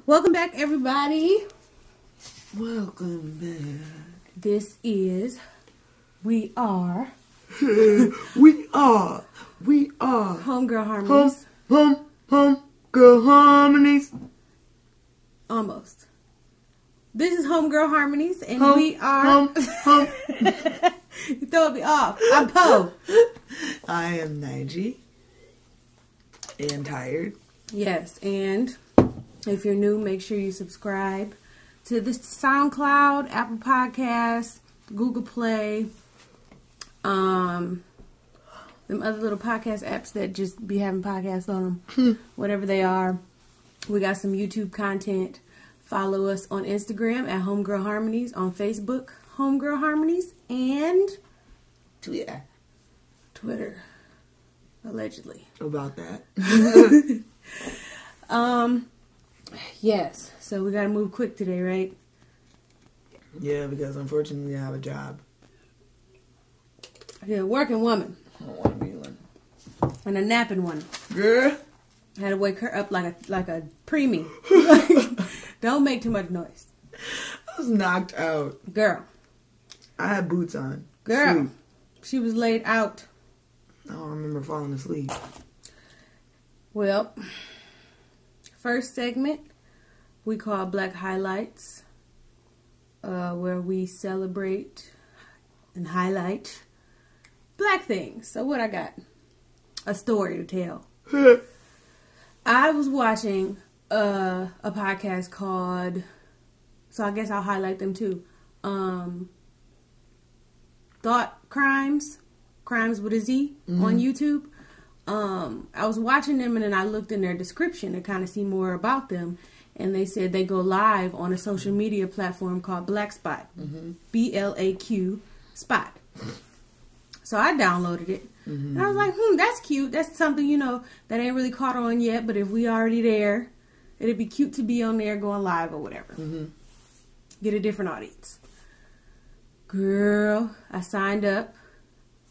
Welcome back, everybody. Welcome back. This is We Are Homegirl Harmonies. Homegirl Harmonies. Almost. This is Homegirl Harmonies, and we are. You throw me off. I'm Poe. I am Nige. And tired. Yes, and if you're new, make sure you subscribe to this SoundCloud, Apple Podcasts, Google Play, them other little podcast apps that just be having podcasts on them, whatever they are. We got some YouTube content. Follow us on Instagram at Homegirl Harmonies, on Facebook, Homegirl Harmonies, and Twitter, allegedly. About that. Yes, so we gotta move quick today, right? Yeah, because unfortunately I have a job. Yeah, a working woman. I don't want to be one. And a napping one. Girl. I had to wake her up like a preemie. Don't make too much noise. I was knocked out. Girl. I had boots on. Girl. Sleep. She was laid out. I don't remember falling asleep. Well, first segment we call Black Highlights, where we celebrate and highlight black things. So what I got? A story to tell. I was watching a podcast called, so I guess I'll highlight them too. Thought Crimes with a Z on YouTube. I was watching them and then I looked in their description to kind of see more about them. And they said they go live on a social media platform called Black Spot. BLAQ Spot. So I downloaded it. And I was like, that's cute. That's something, that ain't really caught on yet. But if we already there, it'd be cute to be on there going live or whatever. Get a different audience. Girl, I signed up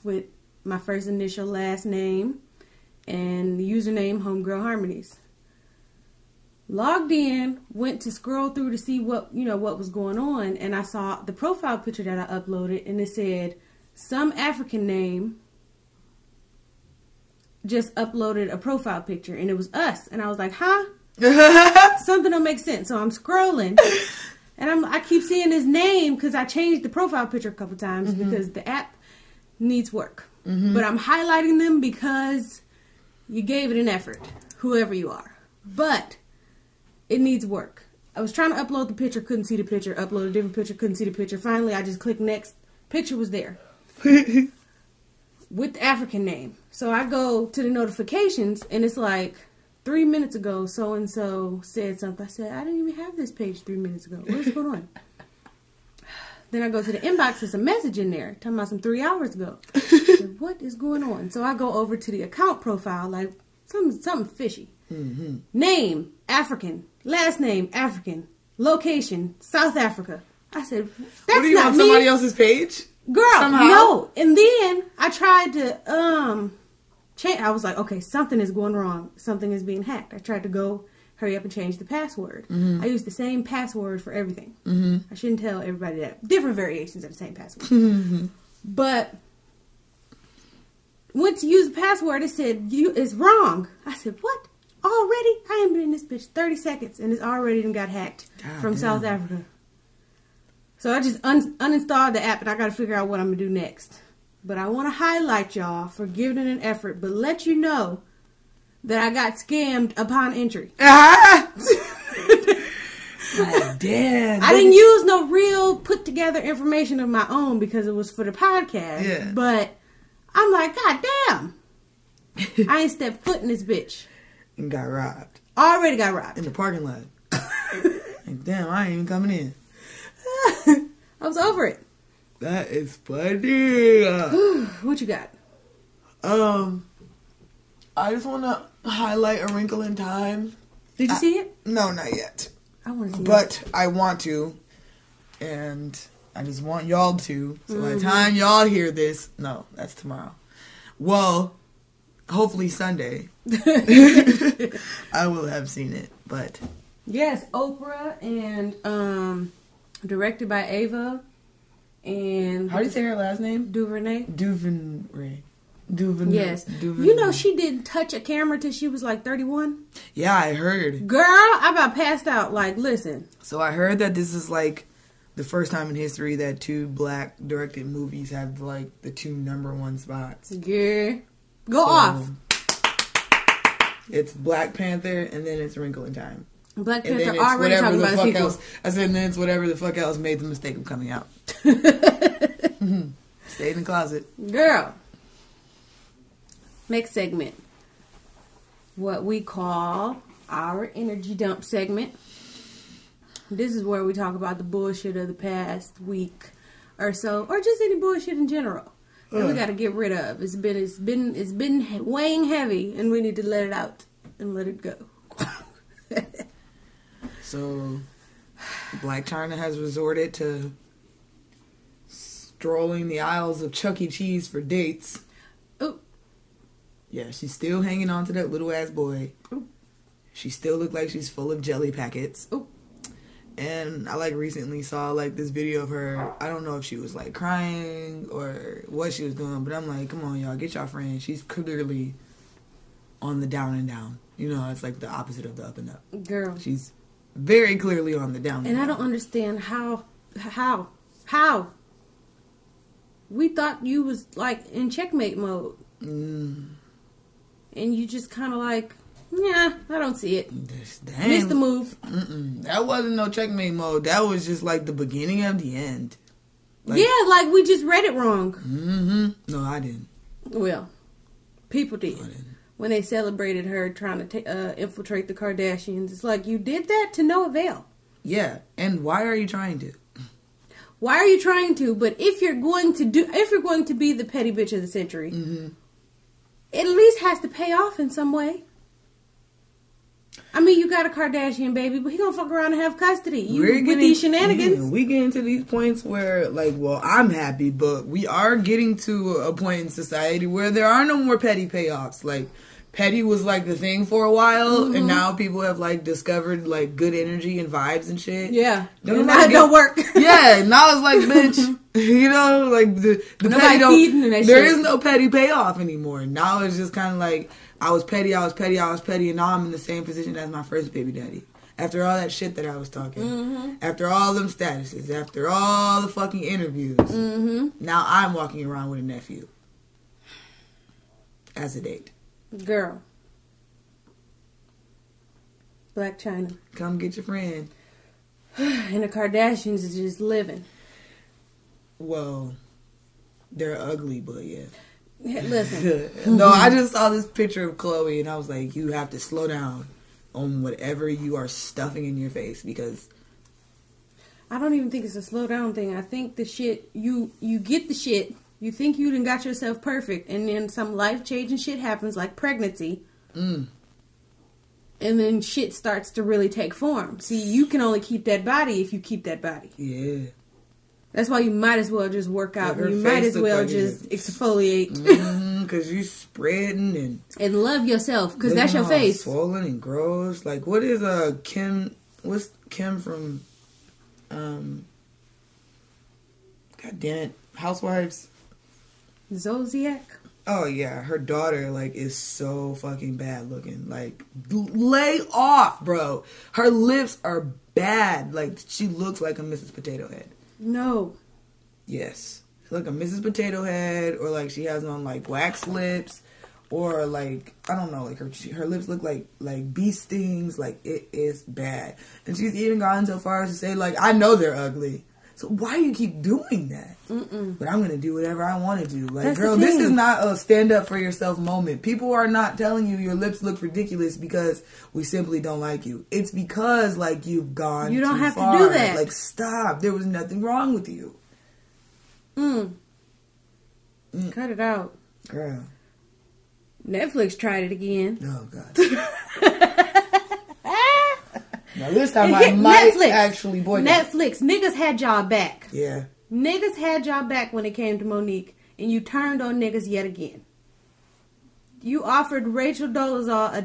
with my first initial last name and the username Homegirl Harmonies. Logged in, went to scroll through to see what was going on, and I saw the profile picture that I uploaded, and it said some African name just uploaded a profile picture, and it was us, and I was like, huh? Something don't make sense. So I'm scrolling, and I keep seeing his name because I changed the profile picture a couple times because the app needs work. But I'm highlighting them because you gave it an effort, whoever you are. But it needs work. I was trying to upload the picture, couldn't see the picture. Upload a different picture, couldn't see the picture. Finally, I just clicked next. Picture was there. With the African name. So I go to the notifications, and it's like, 3 minutes ago, so-and-so said something. I said, I didn't even have this page 3 minutes ago. What's going on? Then I go to the inbox, there's a message in there, talking about some 3 hours ago. I said, what is going on? So I go over to the account profile, like, something fishy. Name, African. Last name, African. Location, South Africa. I said, that's what, do you not want me. Somebody else's page? Girl, somehow? No. And then I tried to change. I was like, okay, something is going wrong. Something is being hacked. I tried to go hurry up and change the password. I used the same password for everything. I shouldn't tell everybody that. Different variations of the same password. But went to use the password. It said, it's wrong. I said, what? Already? I ain't been in this bitch 30 seconds and it's already done got hacked from South Africa. So I just uninstalled the app and I got to figure out what I'm going to do next. But I want to highlight y'all for giving it an effort, but let you know that I got scammed upon entry. Damn. I didn't use no real put together information of my own because it was for the podcast. Yeah. But I'm like, God damn. I ain't stepped foot in this bitch. And got robbed. Already got robbed. In the parking lot. Like, damn, I ain't even coming in. I was over it. That is funny. What you got? I just want to highlight A Wrinkle in Time. Did you see it? No, not yet. I want to see it. But I want to. And I just want y'all to. So by the time y'all hear this, no, that's tomorrow. Well, hopefully Sunday. I will have seen it, but Yes, Oprah, and directed by Ava. And how do you say her last name? DuVernay. DuVernay. Yes. DuVernay. You know she didn't touch a camera till she was like 31. Yeah, I heard. Girl, I about passed out. Like, listen. So I heard that this is like the first time in history that 2 black directed movies have like the 2 #1 spots. Yeah. Go off. It's Black Panther and then it's Wrinkle in Time. Black And Panther then it's already whatever talking the about a fuck sequel. else. I said, and then it's whatever the fuck else made the mistake of coming out. Stayed in the closet. Girl. Next segment. What we call our energy dump segment. This is where we talk about the bullshit of the past week or so, or just any bullshit in general that we got to get rid of. It's been weighing heavy, and we need to let it out and let it go. So, Black China has resorted to strolling the aisles of Chuck E. Cheese for dates. Oh. Yeah, she's still hanging on to that little ass boy. Ooh. She still looked like she's full of jelly packets. Ooh. And I like recently saw like this video of her. I don't know if she was like crying or what she was doing, but I'm like, come on, y'all, get y'all friend. She's clearly on the down and down. You know, it's like the opposite of the up and up. Girl. She's very clearly on the down and down. I don't understand how we thought you was like in checkmate mode. And you just kind of like, yeah, I don't see it. Damn. Missed the move. That wasn't no checkmate mode. That was just like the beginning of the end. Like, yeah, like we just read it wrong. No, I didn't. Well, people did. I didn't. When they celebrated her trying to infiltrate the Kardashians. It's like, you did that to no avail. Yeah, and why are you trying to? Why are you trying to? But if you're going to be the petty bitch of the century, it at least has to pay off in some way. I mean, you got a Kardashian baby, but he gonna fuck around and have custody. With these shenanigans. Yeah, we get into these points where, like, well, I'm happy, but we are getting to a point in society where there are no more petty payoffs. Like, petty was like the thing for a while, and now people have like discovered like good energy and vibes and shit. Yeah, now it don't work. Yeah, now it's like, bitch, you know, like the petty don't. There is no petty payoff anymore. Now it's just kind of like, I was petty, and now I'm in the same position as my first baby daddy. After all that shit that I was talking, after all them statuses, after all the fucking interviews, now I'm walking around with a nephew as a date. Girl. Black China. Come get your friend. And the Kardashians is just living. Well, they're ugly, but yeah. Listen. No, I just saw this picture of Khloe and I was like, you have to slow down on whatever you are stuffing in your face, because I don't even think it's a slow down thing. I think the shit, you get the shit. You think you done got yourself perfect, and then some life-changing shit happens, like pregnancy. And then shit starts to really take form. See, you can only keep that body if you keep that body. Yeah. That's why you might as well just work out. You might as well just exfoliate. Because you spreading and love yourself, because that's your face. Swollen and gross. Like, what is Kim? What's Kim from? God damn it, Housewives. Zodiac? Oh yeah, her daughter like is so fucking bad looking. Like, lay off, bro. Her lips are bad. Like, she looks like a Mrs. Potato Head. No. Yes, like a Mrs. Potato Head, or like she has on like wax lips, or like I don't know, like her lips look like bee stings. Like, it is bad, and she's even gone so far as to say like, I know they're ugly. So why do you keep doing that? But I'm going to do whatever I want to do. Like, that's girl, this is not a stand up for yourself moment. People are not telling you your lips look ridiculous because we simply don't like you. It's because, like, you've gone You don't too have far. to do that. Like, stop. There was nothing wrong with you. Cut it out. Girl. Netflix tried it again. Oh, God. Now, this time I might actually boycott. Netflix. Niggas had y'all back. Yeah. Niggas had y'all back when it came to Monique, and you turned on niggas yet again. You offered Rachel Dolezal a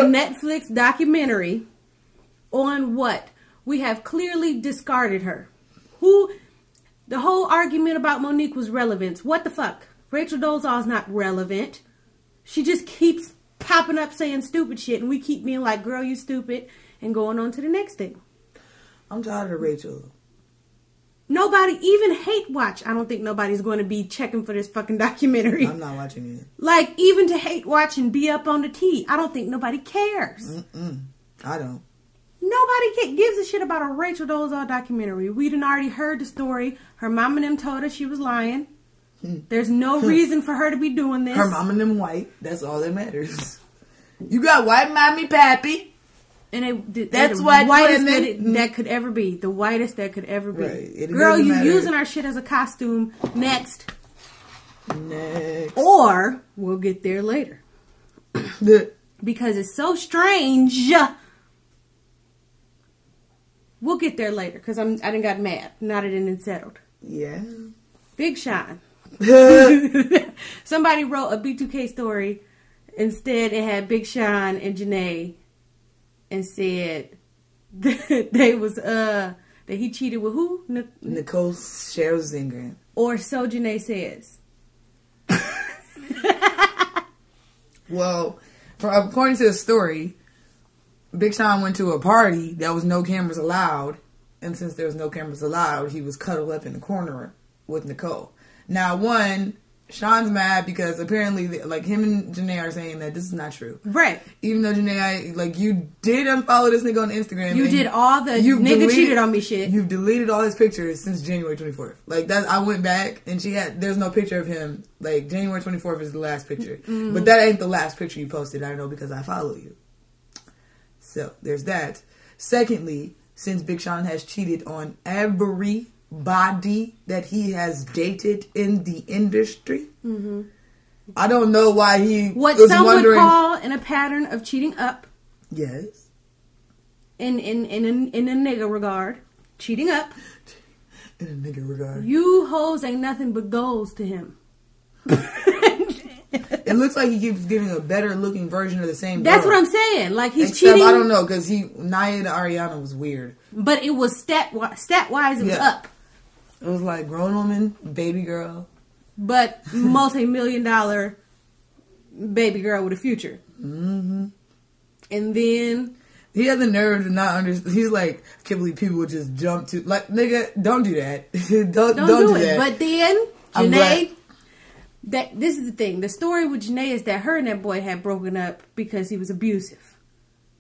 Netflix documentary on what? We have clearly discarded her. The whole argument about Monique was relevance. What the fuck? Rachel Dolezal is not relevant. She just keeps popping up saying stupid shit, and we keep being like, girl, you stupid, and going on to the next thing. I'm tired of Rachel. Nobody, even hate watch, I don't think nobody's going to be checking for this fucking documentary. I'm not watching it. Like, even to hate watch and be up on the tea, I don't think nobody cares. I don't. Nobody gives a shit about a Rachel Dolezal documentary. We done already heard the story. Her mom and them told her she was lying. There's no reason for her to be doing this. Her mom and them white. That's all that matters. You got white mommy, pappy. And that's the what whitest that could ever be. The whitest that could ever be. Right. Girl, you using our shit as a costume. Next. Or we'll get there later. Because it's so strange. We'll get there later. Because I done got mad. Now that it settled. Yeah. Big Sean. Somebody wrote a B2K story. Instead, it had Big Sean and Janae. And said that that he cheated with who? Nicole Scherzinger. Or so Janae says. Well, according to the story, Big Sean went to a party that was no cameras allowed. And since there was no cameras allowed, he was cuddled up in the corner with Nicole. Now, Sean's mad because apparently, like, him and Janae are saying that this is not true. Right. Even though Janae, like, you did unfollow this nigga on Instagram. You did all the nigga cheated on me shit. You've deleted all his pictures since January 24th. Like, I went back and there's no picture of him. Like, January 24th is the last picture. Mm-hmm. But that ain't the last picture you posted. I know because I follow you. So, there's that. Secondly, since Big Sean has cheated on everybody that he has dated in the industry. Mm-hmm. I don't know why he what was some wondering. Would call in a pattern of cheating up. Yes. In a nigga regard, cheating up. In a nigga regard, you hoes ain't nothing but goals to him. It looks like he keeps giving a better looking version of the same. That's girl. what I'm saying. Like he's Except, cheating. I don't know because Nia to Ariana was weird. But it was stat wise, it was up. It was like grown woman, baby girl. But multi-million-dollar baby girl with a future. Mm-hmm. And then he had the nerve to not understand. He's like, I can't believe people would just jump to like, nigga, don't do that. don't do it. But then Janae, this is the thing. The story with Janae is that her and that boy had broken up because he was abusive.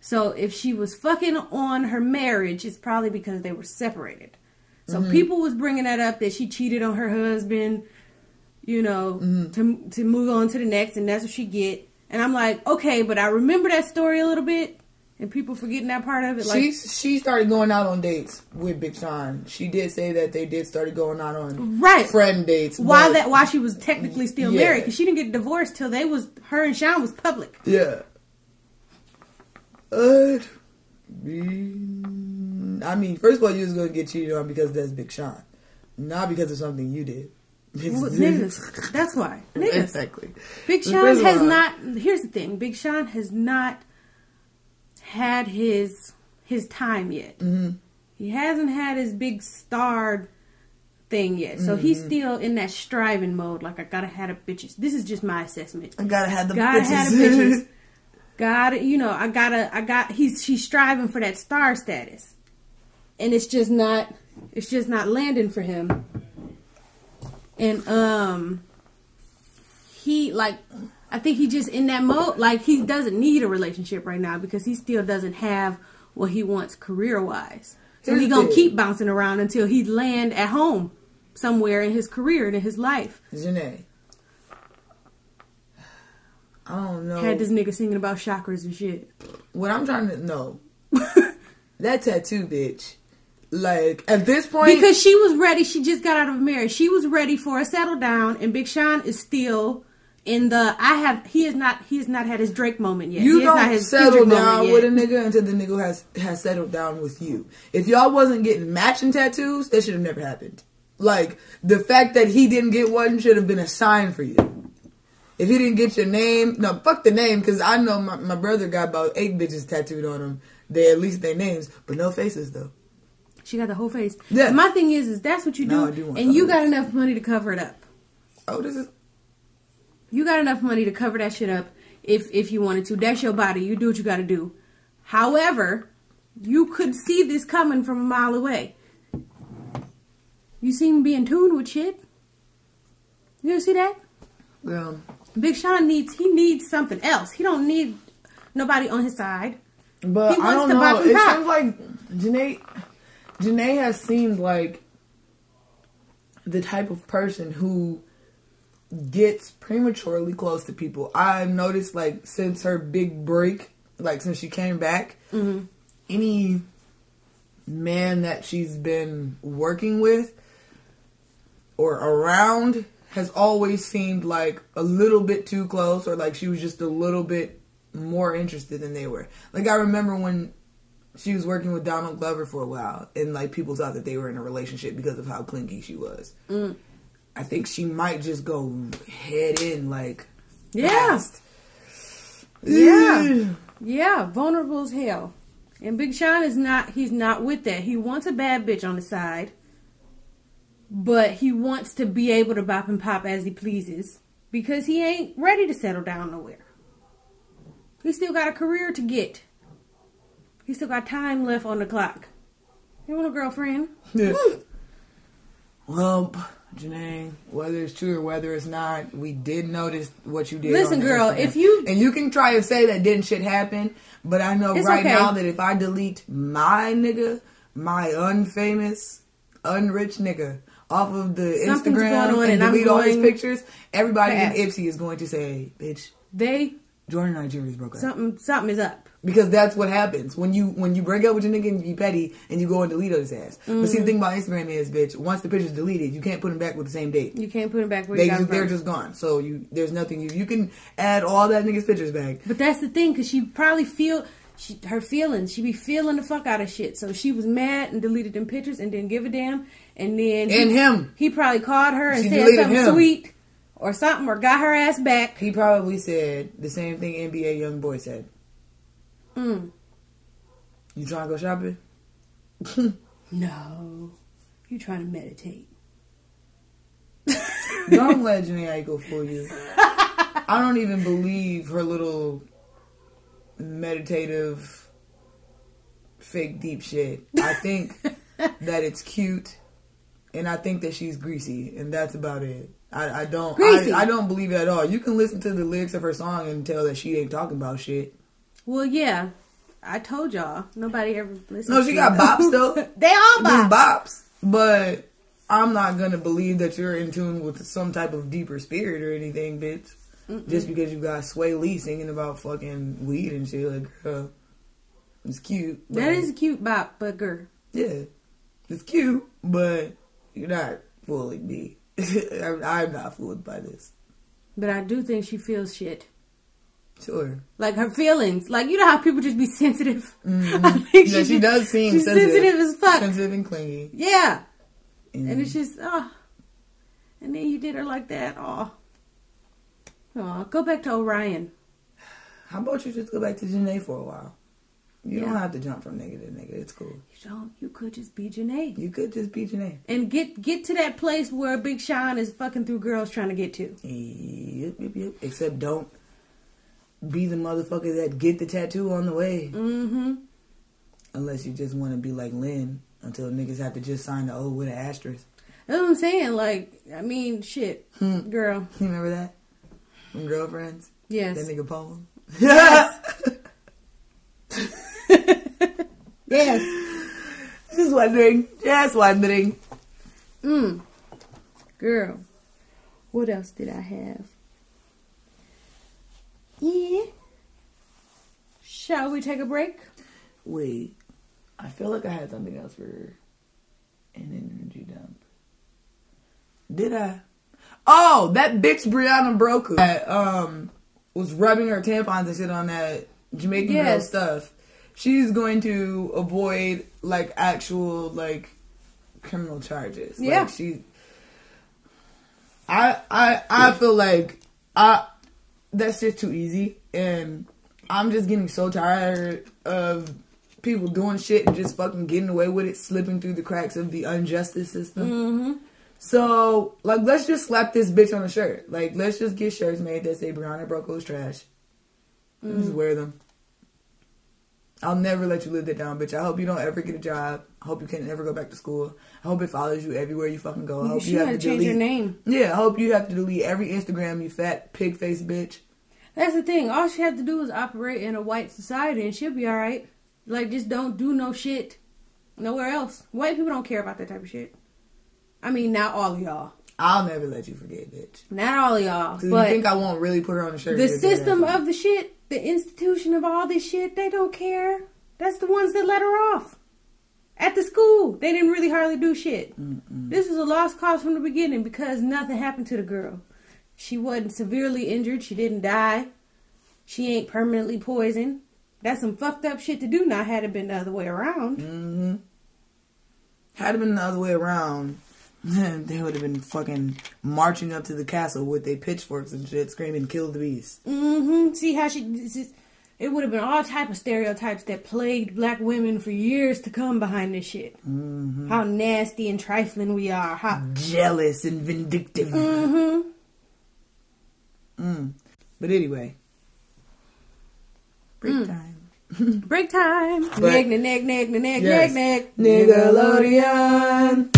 So if she was fucking on her marriage, it's probably because they were separated. So people was bringing that up that she cheated on her husband, you know, to move on to the next, and that's what she get. And I'm like, okay, but I remember that story a little bit, and people forgetting that part of it. Like she started going out on dates with Big Sean. She did say that they did started going out on friend dates. While she was technically still married, because she didn't get divorced till her and Sean was public. Yeah. I mean, first of all, you was going to get cheated on because that's Big Sean. Not because of something you did. Well, niggas. That's why. Niggas. Exactly. Big Sean has not... Here's the thing. Big Sean has not had his time yet. Mm-hmm. He hasn't had his big star thing yet. So he's still in that striving mode. Like, I gotta have the bitches. This is just my assessment. I gotta have the bitches. He's striving for that star status. And it's just not landing for him. And I think he just in that mode, like he doesn't need a relationship right now because he still doesn't have what he wants career wise. So he's gonna keep bouncing around until he land at home somewhere in his career and in his life. Janae, I don't know. Had this nigga singing about chakras and shit. What I'm trying to know, that tattoo bitch. Like, at this point... Because she was ready. She just got out of marriage. She was ready for a settle down. And Big Sean is still in the... He has not had his Drake moment yet. You don't settle down with a nigga until the nigga has settled down with you. If y'all wasn't getting matching tattoos, that should have never happened. Like, the fact that he didn't get one should have been a sign for you. If he didn't get your name, no, fuck the name, because I know my brother got about 8 bitches tattooed on him. They at least their names, but no faces though. She got the whole face. Yeah. My thing is that's what you do, and you got enough money to cover it up. Oh, this is. You got enough money to cover that shit up if you wanted to. That's your body. You do what you got to do. However, you could see this coming from a mile away. You seem to be in tune with shit. You ever see that? Well, Big Sean needs something else. He don't need nobody on his side. But he I don't wants to know. pop and It pop. seems like Janae has seemed like the type of person who gets prematurely close to people. I've noticed, like, since her big break, like, since she came back, any man that she's been working with or around has always seemed like a little bit too close, or like she was just a little bit more interested than they were. Like, I remember when she was working with Donald Glover for a while, and like people thought that they were in a relationship because of how clingy she was. I think she might just go head in, like, fast. Yeah, vulnerable as hell. And Big Sean he's not with that. He wants a bad bitch on the side, but he wants to be able to bop and pop as he pleases because he ain't ready to settle down nowhere. He still got a career to get. He still got time left on the clock. You want a girlfriend? Yeah. Well, Janae, whether it's true or whether it's not, we did notice what you did. Listen, girl, Instagram. And you can try and say that didn't shit happen, but I know it's right okay. now that if I delete my nigga, my unfamous, unrich nigga, off of the Something's Instagram going on and delete all his pictures, everybody fast. in Ipsy is going to say, bitch, Jordan and Nigeria's broke up. Something is up. Because that's what happens when you break up with your nigga and you be petty and you go and delete his ass. But see, the thing about Instagram is, bitch, once the picture's deleted, you can't put them back with the same date. You can't put them back where you got them from. They're just gone. So there's nothing you can add all that nigga's pictures back. But that's the thing, because she probably her feelings. She be feeling the fuck out of shit. So she was mad and deleted them pictures and didn't give a damn. And then he probably called her and said something sweet or something, or got her ass back. He probably said the same thing NBA YoungBoy said. You trying to go shopping? No. You trying to meditate. Don't let Janae Aiko fool you. I don't even believe her little meditative fake deep shit. I think that it's cute, and I think that she's greasy, and that's about it. I don't believe it at all. You can listen to the lyrics of her song and tell that she ain't talking about shit. Well, yeah. I told y'all. Nobody ever listened to No, she got bops, though. They all bops. Just bops. But I'm not going to believe that you're in tune with some type of deeper spirit or anything, bitch. Just because you got Sway Lee singing about fucking weed and shit. Like, girl, it's cute. That is a cute bop, but girl. Yeah. It's cute, but you're not fooling me. I'm not fooled by this. But I do think she feels shit. Sure. Like her feelings. Like, you know how people just be sensitive? Mm-hmm. I think she does seem she's sensitive as fuck. Sensitive and clingy. Yeah. And it's just, and then you did her like that. Oh, go back to Orion. How about you just go back to Janae for a while? You don't have to jump from nigga to nigga. It's cool. You don't. You could just be Janae. You could just be Janae. And get to that place where Big Sean is fucking through girls trying to get to. Yep. Except don't be the motherfucker that get the tattoo on the way. Unless you just want to be like Lynn until niggas have to just sign the O with an asterisk. That's what I'm saying. Like, I mean, shit. Girl. You remember that? From Girlfriends? Yes. That nigga poem? Yes. Yes. Just wondering. Girl. What else did I have? Yeah. Shall we take a break? Wait. I feel like I had something else for an energy dump. Did I? Oh, that bitch Brianna Broku that was rubbing her tampons and shit on that Jamaican girl stuff. She's going to avoid like actual like criminal charges. Yeah. Like I feel like that's just too easy. And I'm just getting so tired of people doing shit and just fucking getting away with it, slipping through the cracks of the injustice system. Mm-hmm. So, like, let's just slap this bitch on a shirt. Like, let's just get shirts made that say Brianna Broco's trash. Mm-hmm. Just wear them. I'll never let you live that down, bitch. I hope you don't ever get a job. I hope you can never go back to school. I hope it follows you everywhere you fucking go. I hope you have to change your name. Yeah, I hope you have to delete every Instagram, you fat pig-faced bitch. That's the thing. All she have to do is operate in a white society and she'll be alright. Like, just don't do no shit nowhere else. White people don't care about that type of shit. I mean, not all of y'all. I'll never let you forget, bitch. Not all of y'all. So you think I won't really put her on the shirt? The system of the shit, the institution of all this shit, they don't care. That's the ones that let her off. At the school, they didn't really hardly do shit. Mm-mm. This was a lost cause from the beginning because nothing happened to the girl. She wasn't severely injured. She didn't die. She ain't permanently poisoned. That's some fucked up shit to do now had it been the other way around. Mm-hmm. Had it been the other way around, they would have been fucking marching up to the castle with their pitchforks and shit, screaming, "Kill the beast." Mm-hmm. See how it would have been all type of stereotypes that plagued black women for years to come behind this shit. Mm-hmm. How nasty and trifling we are. How jealous and vindictive. Mm-hmm. But anyway. Break time. Break time. Neg. Nickelodeon.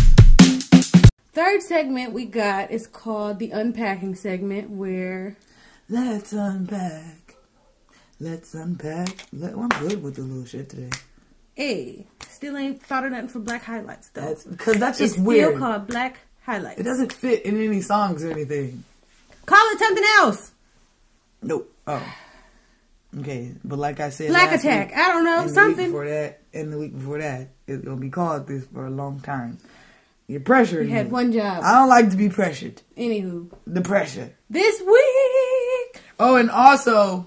Third segment we got is called the unpacking segment, where let's unpack. Let's unpack. I'm good with the little shit today. Hey, still ain't thought of nothing for black highlights though. Because that's just it's weird. It's still called black highlights. It doesn't fit in any songs or anything. Call it something else. Nope. Oh. Okay, but like I said, Black Attack. I don't know, something. And the week before that, it's gonna be called this for a long time. You're pressuring me. You had one job. I don't like to be pressured. Anywho, the pressure this week. Oh, and also,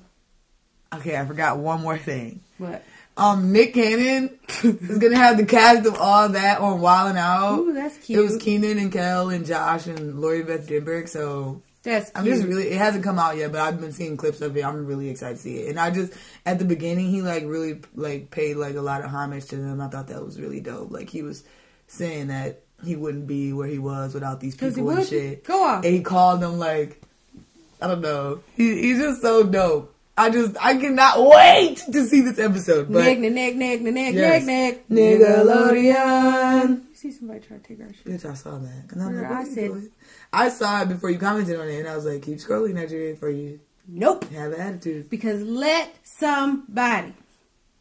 okay, I forgot one more thing. What? Nick Cannon is gonna have the cast of all that on Wildin' Out. Ooh, that's cute. It was Keenan and Kel and Josh and Lori Beth Denberg, so. That's cute. I'm just really, it hasn't come out yet, but I've been seeing clips of it. I'm really excited to see it. And I just, at the beginning, he really paid a lot of homage to them. I thought that was really dope. Like, he was saying that he wouldn't be where he was without these people and shit. Go on. And he called them I don't know. He's just so dope. I cannot wait to see this episode. But Nickelodeon. You see somebody try to take our shit. Bitch, I saw that. And I'm like, what are you doing? I saw it before you commented on it, and I was like, keep scrolling, Nigeria, for you. Nope. Have an attitude. Because let somebody.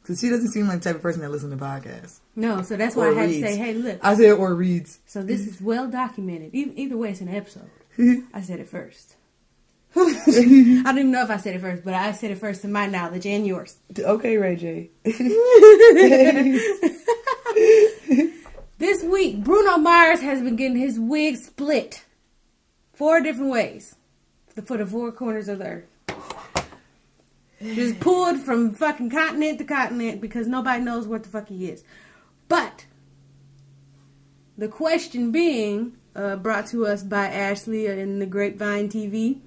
Because she doesn't seem like the type of person that listens to podcasts. No, so that's why I had to say, hey, look. I said, or reads. So this is well documented. Either way, it's an episode. I said it first. I don't even know if I said it first, but I said it first to my knowledge and yours. Okay, Ray J. This week, Bruno Mars has been getting his wig split 4 different ways for the 4 corners of the earth. Just pulled from fucking continent to continent because nobody knows what the fuck he is. But the question being brought to us by Ashley in the Grapevine TV: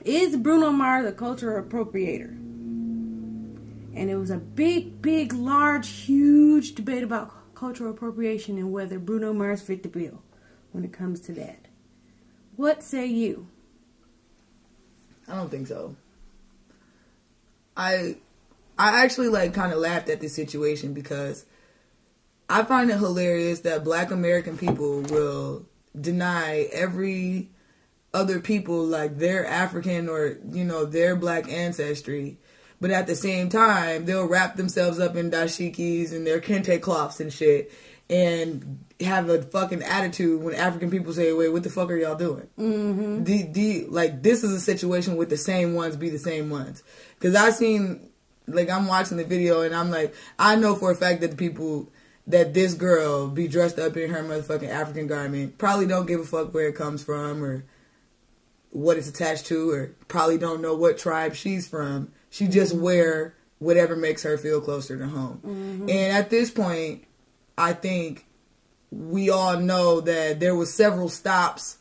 is Bruno Mars a cultural appropriator? And it was a big, large, huge debate about cultural appropriation and whether Bruno Mars fit the bill when it comes to that. What say you? I don't think so. I actually kind of laughed at this situation because I find it hilarious that Black American people will deny every other people their African or their Black ancestry, but at the same time they'll wrap themselves up in dashikis and their kente cloths and shit and have a fucking attitude when African people say, wait, what the fuck are y'all doing? Mm-hmm. This is a situation with the same ones be the same ones. Because I seen, I'm watching the video and I'm like, I know for a fact that the people, that this girl be dressed up in her motherfucking African garment probably don't give a fuck where it comes from or what it's attached to, or probably don't know what tribe she's from. She just wear whatever makes her feel closer to home. Mm-hmm. And at this point, I think we all know that there was several stops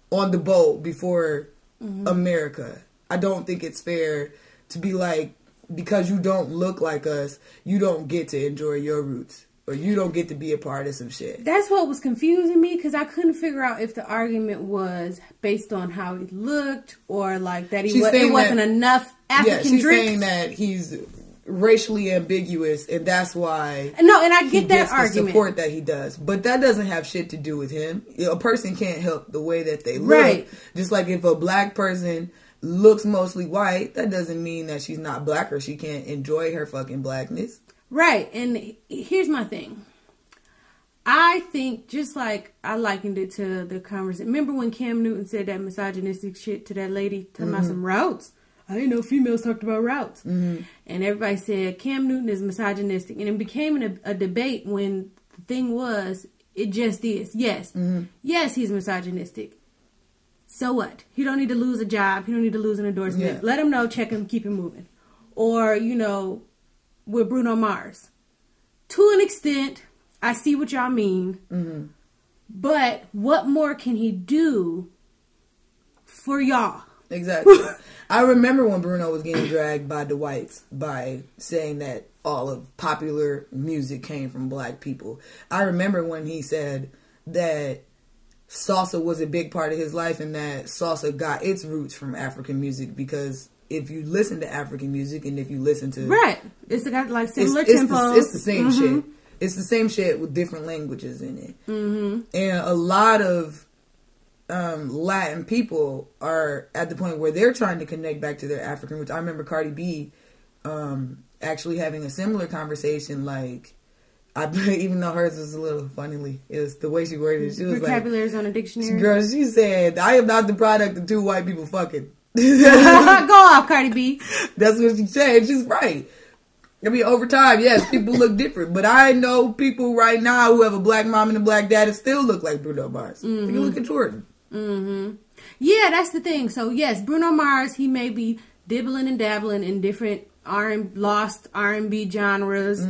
on the boat before America. I don't think it's fair to be like, because you don't look like us, you don't get to enjoy your roots. Or you don't get to be a part of some shit. That's what was confusing me, because I couldn't figure out if the argument was based on how he looked, or like that it wasn't enough African she's drip. Saying that he's racially ambiguous, and that's why. No, and I get that gets argument. The support that he does, but that doesn't have shit to do with him. A person can't help the way that they look. Right. Just like if a black person looks mostly white, that doesn't mean that she's not black or she can't enjoy her fucking blackness. Right, and here's my thing. I think, just like I likened it to the conversation. Remember when Cam Newton said that misogynistic shit to that lady talking about some routes? I didn't know females talked about routes. And everybody said Cam Newton is misogynistic. And it became a debate when the thing was, it just is. Yes. Yes, he's misogynistic. So what? He don't need to lose a job. He don't need to lose an endorsement. Yeah. Let him know, check him, keep him moving. Or, you know, with Bruno Mars. To an extent, I see what y'all mean. But what more can he do for y'all? Exactly. I remember when Bruno was getting dragged by the whites by saying that all of popular music came from black people. I remember when he said that salsa was a big part of his life and that salsa got its roots from African music, because if you listen to African music and if you listen to... Right. It's got like similar tempos. It's the same shit. It's the same shit with different languages in it. And a lot of Latin people are at the point where they're trying to connect back to their African roots. I remember Cardi B actually having a similar conversation, like... even though hers was a little funnily, it was the way she worded it. She was vocabularies on a dictionary. Girl, she said, "I am not the product of two white people fucking." Go off, Cardi B. That's what she said. She's right. I mean, over time, yes, people look different, but I know people right now who have a black mom and a black dad that still look like Bruno Mars. You can look at Jordan. Yeah, that's the thing. So yes, Bruno Mars, he may be dibbling and dabbling in different lost R&B genres.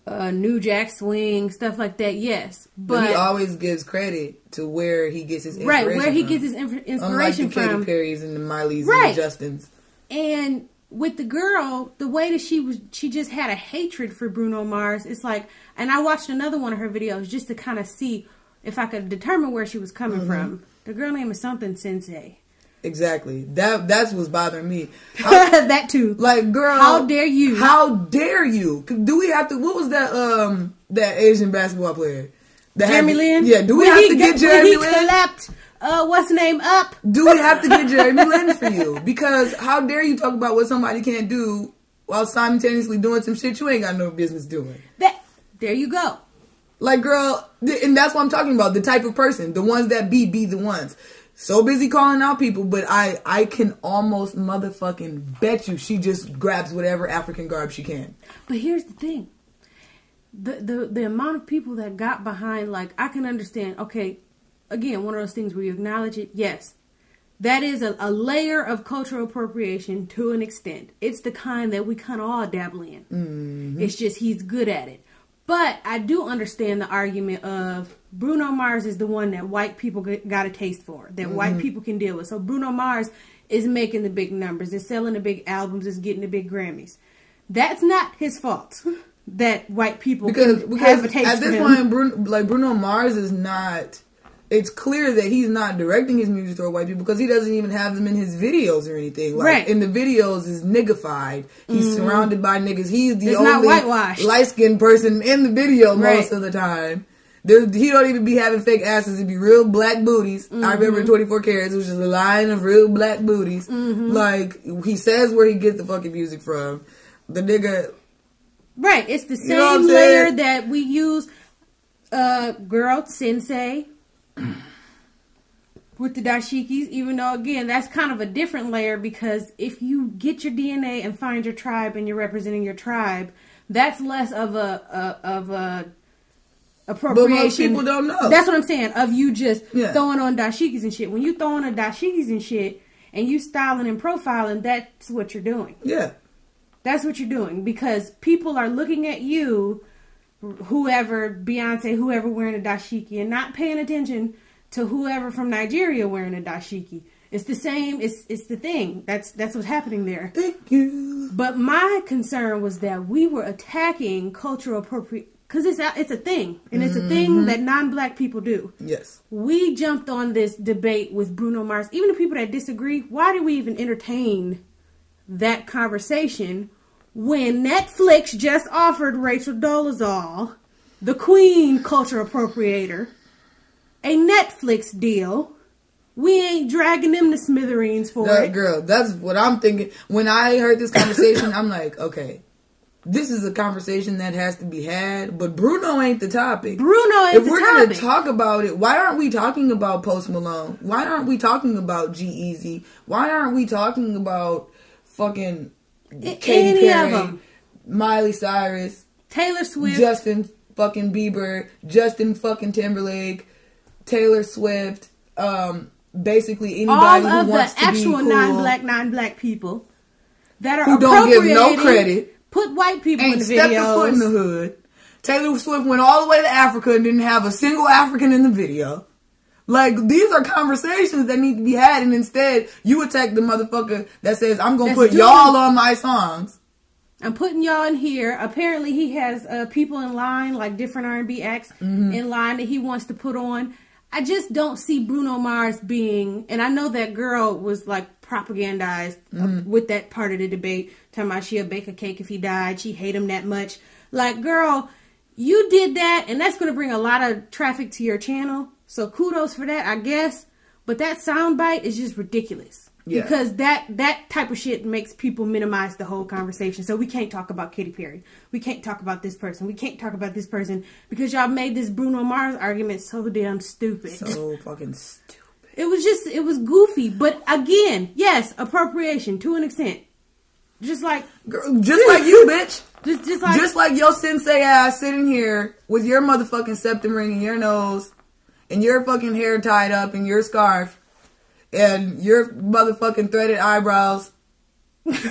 New Jack Swing, stuff like that, yes. But he always gives credit to where he gets his inspiration right, where he from. gets his inspiration Unlike the from. Katy Perry's and the Miley's right. and the Justins. And with the girl, the way that she just had a hatred for Bruno Mars. It's like, and I watched another one of her videos just to kind of see if I could determine where she was coming from. The girl name is something Sensei. Exactly. That's what's bothering me. That too. Like, girl, how dare you? How dare you? Do we have to? What was that? That Asian basketball player, Jeremy Lin. Yeah. Do we have to get Jeremy Lin? He clapped. What's the name up? Do we have to get Jeremy Lin for you? Because how dare you talk about what somebody can't do while simultaneously doing some shit you ain't got no business doing? There you go. Like, girl, and that's what I'm talking about. The type of person, the ones that be the ones. So busy calling out people, but I can almost motherfucking bet you she just grabs whatever African garb she can. But here's the thing. The amount of people that got behind, like, I can understand, okay, again, one of those things where you acknowledge it, yes. That is a layer of cultural appropriation to an extent. It's the kind that we kind of all dabble in. It's just he's good at it. But I do understand the argument of Bruno Mars is the one that white people got a taste for, that white people can deal with. So Bruno Mars is making the big numbers, is selling the big albums, is getting the big Grammys. That's not his fault that white people have a taste for him. At this point, Bruno Mars is not... It's clear that he's not directing his music toward white people because he doesn't even have them in his videos or anything. Like, right. In the videos is niggified. He's surrounded by niggas. He's the only light-skinned person in the video most of the time. He don't even be having fake asses. It'd be real black booties. I remember 24 Carats, which is a line of real black booties. Like, he says where he gets the fucking music from. The nigga... Right. It's the same layer that we use, girl, Sensei... with the dashikis, even though, again, that's kind of a different layer, because if you get your DNA and find your tribe and you're representing your tribe, that's less of a appropriation. But most people don't know. That's what I'm saying, of you just throwing on dashikis and shit. When you throwing on dashikis and shit and you styling and profiling, that's what you're doing. Yeah. That's what you're doing, because people are looking at you, whoever, Beyonce, whoever wearing a dashiki, and not paying attention to whoever from Nigeria wearing a dashiki. It's the same. It's the thing. That's what's happening there. Thank you. But my concern was that we were attacking cultural appropriate because it's a thing, and it's a thing that non-black people do. Yes. We jumped on this debate with Bruno Mars. Even the people that disagree, why did we even entertain that conversation when Netflix just offered Rachel Dolezal, the queen culture appropriator, a Netflix deal? We ain't dragging them to smithereens for it. Girl, that's what I'm thinking. When I heard this conversation, I'm like, okay, this is a conversation that has to be had, but Bruno ain't the topic. Bruno ain't the topic. If we're going to talk about it, why aren't we talking about Post Malone? Why aren't we talking about G-Eazy? Why aren't we talking about fucking Katy Perry, Miley Cyrus, Taylor Swift, Justin fucking Bieber, Justin fucking Timberlake, Taylor Swift, basically anybody who wants to be cool. All of the actual non-black people that are who don't give no credit. Put white people in the videos. Ain't stepped a foot in the hood. Taylor Swift went all the way to Africa and didn't have a single African in the video. Like, these are conversations that need to be had, and instead, you attack the motherfucker that says, I'm going to put y'all on my songs. I'm putting y'all in here. Apparently, he has people in line, like different R&B acts in line that he wants to put on. I just don't see Bruno Mars being, and I know that girl was like propagandized with that part of the debate, talking about she'll bake a cake if he died. She hate him that much. Like, girl, you did that, and that's going to bring a lot of traffic to your channel. So kudos for that, I guess. But that soundbite is just ridiculous. Yeah. Because that type of shit makes people minimize the whole conversation. So we can't talk about Katy Perry. We can't talk about this person. We can't talk about this person because y'all made this Bruno Mars argument so damn stupid. So fucking stupid. It was goofy. But again, yes, appropriation to an extent. Just like girl, just like you, bitch. Just like your sensei ass sitting here with your motherfucking septum ring in your nose and your fucking hair tied up in your scarf. And your motherfucking threaded eyebrows. That's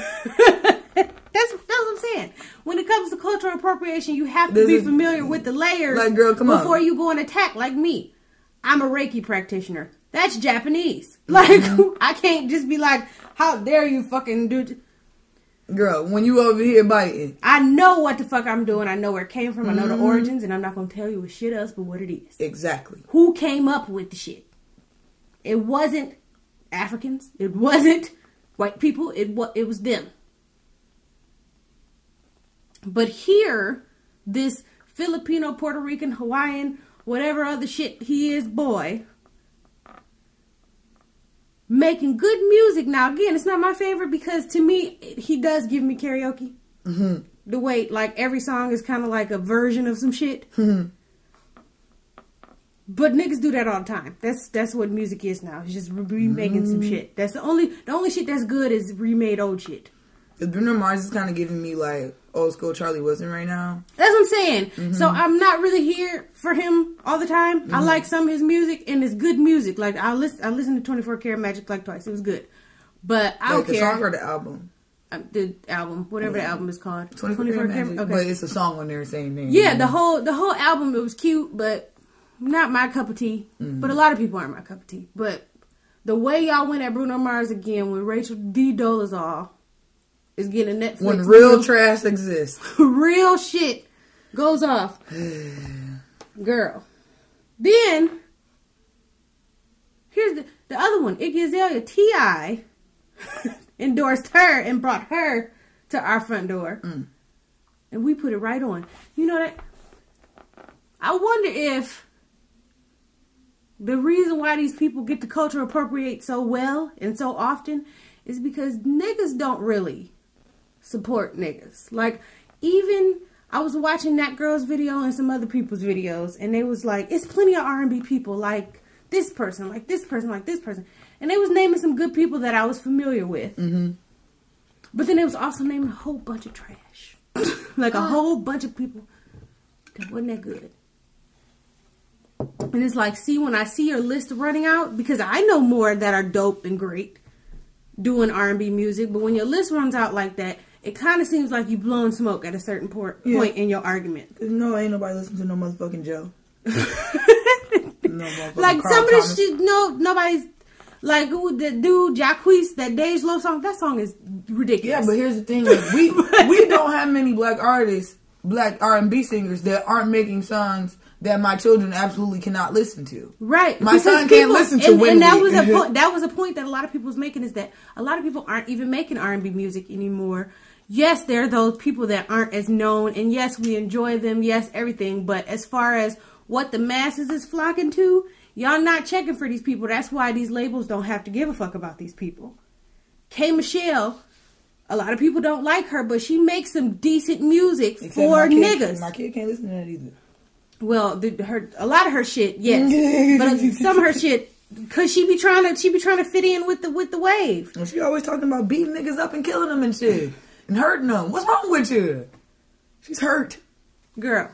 what I'm saying. When it comes to cultural appropriation, you have to be familiar with the layers like, girl, come before on. You go and attack. Like me, I'm a Reiki practitioner. That's Japanese. Like, I can't just be like, how dare you fucking do... Girl, when you over here biting. I know what the fuck I'm doing. I know where it came from. I know the origins. And I'm not going to tell you what shit else, but what it is. Exactly. Who came up with the shit? It wasn't Africans. It wasn't white people. It was them. But here, this Filipino, Puerto Rican, Hawaiian, whatever other shit he is, boy, making good music. Now, again, it's not my favorite because to me, he does give me karaoke. The way, like, every song is kind of like a version of some shit. But niggas do that all the time. That's what music is now. It's just remaking some shit. That's the only shit that's good is remade old shit. Bruno Mars is kind of giving me like old school Charlie Wilson right now. That's what I'm saying. So I'm not really here for him all the time. I like some of his music and it's good music. Like I listened to 24 Karat Magic like twice. It was good. But I don't care. The song or the album? The album, whatever the album is called. 24 Karat Magic. Okay. But it's a song on there, same name. Yeah, the whole album, it was cute, but not my cup of tea. But a lot of people aren't my cup of tea. But the way y'all went at Bruno Mars again with Rachel D. Dolezal is getting a Netflix. When real trash exists. Real shit goes off. Girl. Then, here's the other one. Iggy Azalea, T.I. endorsed her and brought her to our front door. And we put it right on. You know that? I wonder if the reason why these people get to culture appropriate so well and so often is because niggas don't really support niggas. Like, even I was watching that girl's video and some other people's videos, and they was like, it's plenty of R&B people like this person, like this person, like this person. And they was naming some good people that I was familiar with. But then they was also naming a whole bunch of trash. Like a whole bunch of people that wasn't that good. And it's like, see, when I see your list running out, because I know more that are dope and great doing R&B music, but when your list runs out like that, it kind of seems like you blowing smoke at a certain point in your argument. No, ain't nobody listening to no motherfucking Joe. No motherfucking like Carl some of this shit, no, nobody's Like the dude Jacquees, that Dej Loaf song, that song is ridiculous. Yeah, but here's the thing: like, we don't have many black artists, black R&B singers that aren't making songs that my children absolutely cannot listen to. Right, my son can't listen to Whitney. And that was a point. That was a point that a lot of people was making, is that a lot of people aren't even making R&B music anymore. Yes, there are those people that aren't as known, and yes, we enjoy them. Yes, everything, but as far as what the masses is flocking to, y'all not checking for these people. That's why these labels don't have to give a fuck about these people. K. Michelle, a lot of people don't like her, but she makes some decent music for niggas. My kid can't listen to that either. Well, a lot of her shit, yes, but some of her shit, cause she be trying to fit in with the wave. Well, she always talking about beating niggas up and killing them and shit and hurting them. What's wrong with you? She's hurt, girl.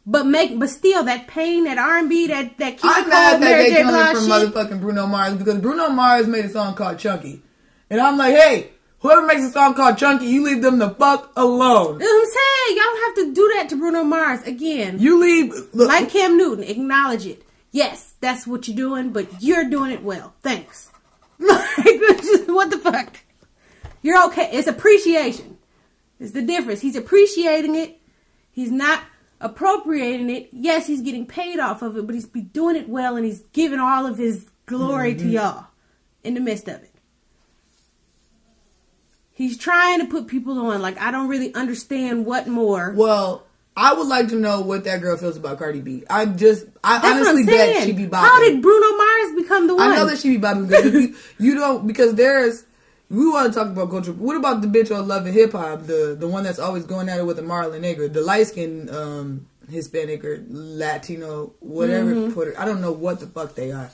But still, that pain, that R&B, that keep I'm mad that they killing from motherfucking Bruno Mars, because Bruno Mars made a song called Chunky, and I'm like, hey, whoever makes a song called Chunky, you leave them the fuck alone. That's what I'm saying. Y'all don't have to do that to Bruno Mars again. You leave, look, like Cam Newton, acknowledge it. Yes, that's what you're doing, but you're doing it well. Thanks. What the fuck? You're okay. It's appreciation. It's the difference. He's appreciating it. He's not appropriating it. Yes, he's getting paid off of it, but he's doing it well, and he's giving all of his glory to y'all in the midst of it. He's trying to put people on. Like, I don't really understand what more. Well, I would like to know what that girl feels about Cardi B. I honestly bet she be bopping. How did Bruno Mars become the one? I know that she be bopping, because you don't, because we want to talk about culture. What about the bitch on Love and Hip Hop, the one that's always going at it with the Marlon nigga, the light skinned Hispanic or Latino, whatever, I don't know what the fuck they are.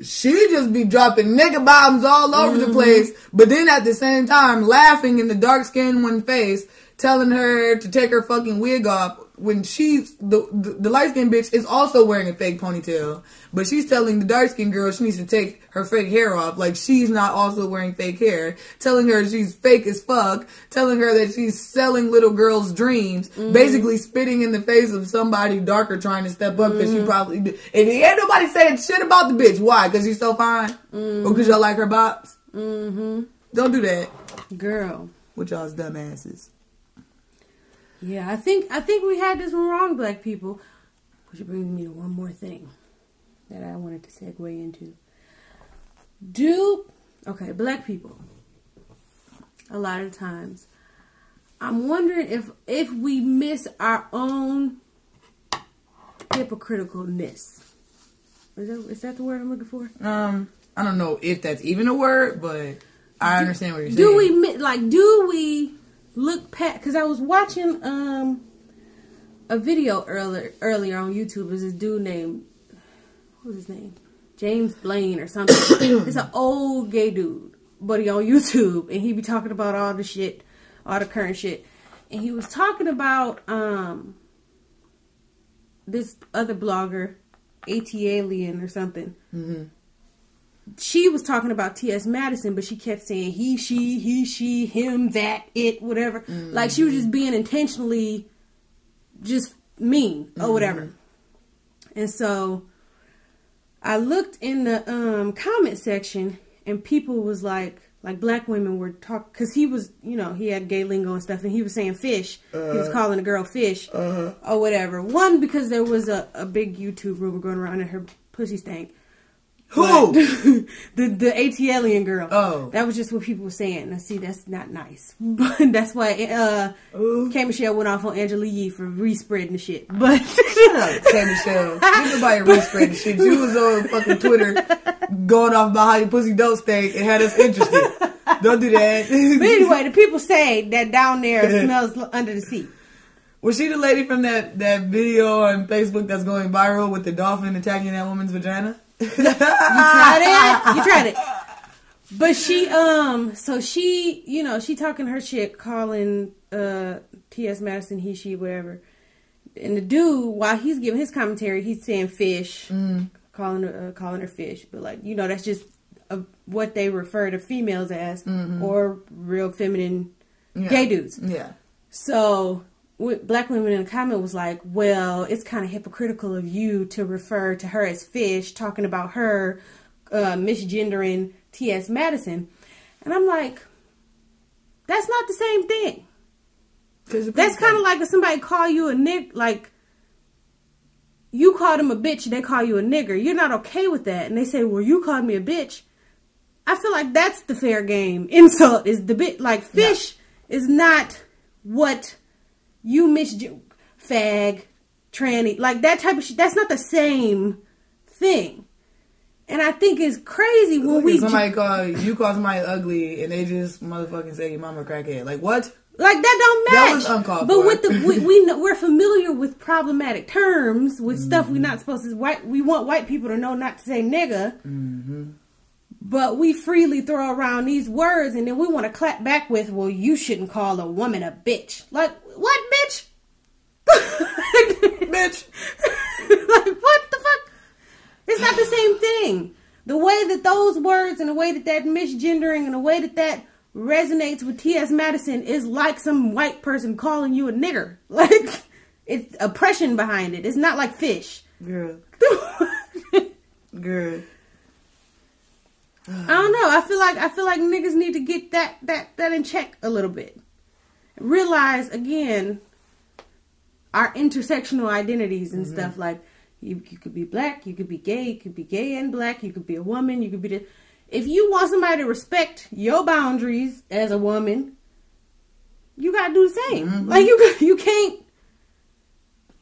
She just be dropping nigga bombs all over the place, but then at the same time laughing in the dark skinned one face, telling her to take her fucking wig off, when she's the light skinned bitch is also wearing a fake ponytail, but she's telling the dark skinned girl she needs to take her fake hair off, like she's not also wearing fake hair, telling her she's fake as fuck, telling her that she's selling little girls' dreams, basically spitting in the face of somebody darker trying to step up, because she probably and ain't nobody saying shit about the bitch. Why? Because she's so fine, or because y'all like her bops? Don't do that, girl, with y'all's dumb asses. Yeah, I think we had this one wrong, black people. Which brings me to one more thing that I wanted to segue into. Okay, black people. A lot of times, I'm wondering if we miss our own hypocriticalness. Is that the word I'm looking for? I don't know if that's even a word, but I understand what you're saying. Do we look past, because I was watching a video earlier on YouTube. There's this dude named, what was his name? James Blaine or something. It's an old gay dude, but he on YouTube, and he be talking about all the shit, all the current shit. And he was talking about this other blogger, AT-Alien or something. She was talking about T.S. Madison, but she kept saying he, she, him, that, it, whatever. Like, she was just being intentionally just mean or whatever. And so I looked in the comment section, and people was like black women were talking, because he was, he had gay lingo and stuff, and he was saying fish. He was calling a girl fish or whatever. One, because there was a big YouTube rumor going around that her pussy stank. Who? the AT-Alien girl. Oh. That was just what people were saying. Now, see, that's not nice. But that's why K. Michelle went off on Angela Yee for re-spreading the shit. But shut up, K. Michelle. Ain't nobody re-spreading the shit. You was on fucking Twitter going off about how your pussy don't stink and had us interested. Don't do that. But anyway, the people say that down there smells under the seat. Was she the lady from that video on Facebook that's going viral with the dolphin attacking that woman's vagina? You tried it. But she, so she, she talking her shit, calling T.S. Madison he, she, whatever. And the dude, while he's giving his commentary, he's saying fish, calling her fish. But that's just what they refer to females as, or real feminine gay dudes. Yeah. So black women in the comment was like, well, it's kind of hypocritical of you to refer to her as fish, talking about her misgendering T.S. Madison. And I'm like, that's not the same thing. That's kind of like if somebody call you a nigger, like, you call them a bitch, they call you a nigger. You're not okay with that. And they say, well, you called me a bitch. I feel like that's the fair game. Insult is the bit. Like, fish is not what you fag, tranny, like that type of shit. That's not the same thing. And I think it's crazy when we somebody call somebody ugly and they just motherfucking say your mama crackhead. Like, what? Like, that don't match. That was uncalled but for. With the we're familiar with problematic terms, with stuff we're not supposed to. We want white people to know not to say nigga. But we freely throw around these words, and then we want to clap back with, well, you shouldn't call a woman a bitch. Like, what, bitch? Bitch. Like, what the fuck? It's not the same thing. The way that those words and the way that misgendering and the way that resonates with T.S. Madison is like some white person calling you a nigger. Like, it's oppression behind it. It's not like fish. Girl. Girl. I don't know. I feel like niggas need to get that in check a little bit. Realize again our intersectional identities and stuff. Like, you could be black, you could be gay, you could be gay and black, you could be a woman, you could be if you want somebody to respect your boundaries as a woman, you gotta do the same. Like, you can't.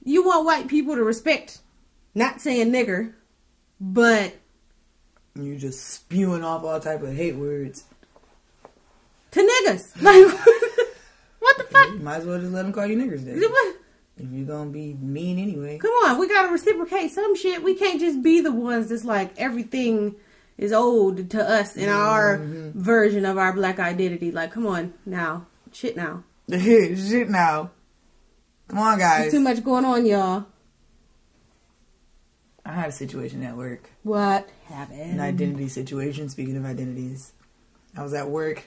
You want white people to respect not saying nigger, but you just spewing off all type of hate words to niggas. Like, what the fuck? You might as well just let them call you niggers then. What? If you're gonna be mean anyway. Come on, we gotta reciprocate some shit. We can't just be the ones that's like, everything is old to us in our version of our black identity. Like, come on now. Shit now. Shit now. Come on, guys. There's too much going on, y'all. I had a situation at work. What happened? An identity situation. Speaking of identities, I was at work,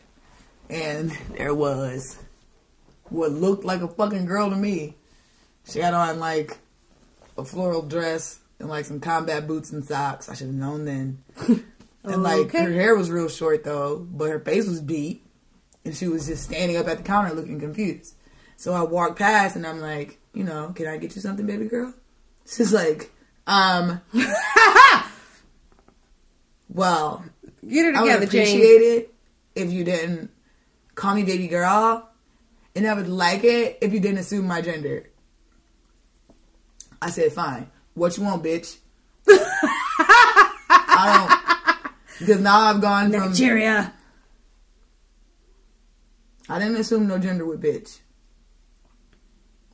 and there was what looked like a fucking girl to me. She had on like a floral dress and like some combat boots and socks. I should have known then. And like her hair was real short though, but her face was beat, and she was just standing up at the counter looking confused. So I walked past, and I'm like, you know, can I get you something, baby girl? She's like, well, get her together, I would appreciate it if you didn't call me baby girl, and I would like it if you didn't assume my gender. I said, fine. What you want, bitch? I don't, because now I've gone from Nigeria. I didn't assume no gender with bitch.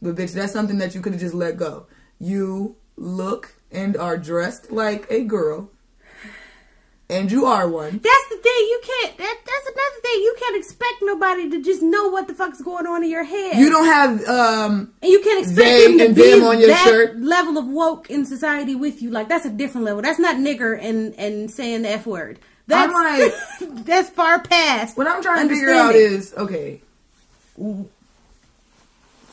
But bitch, that's something that you could have just let go. You look and are dressed like a girl. And you are one. That's the thing. You can't. That's another thing. You can't expect nobody to just know what the fuck's going on in your head. You don't have and you can't expect them to be on your that shirt. Level of woke in society with you. Like, that's a different level. That's not nigger and saying the F word. That's like, that's far past. What I'm trying to figure out is, okay,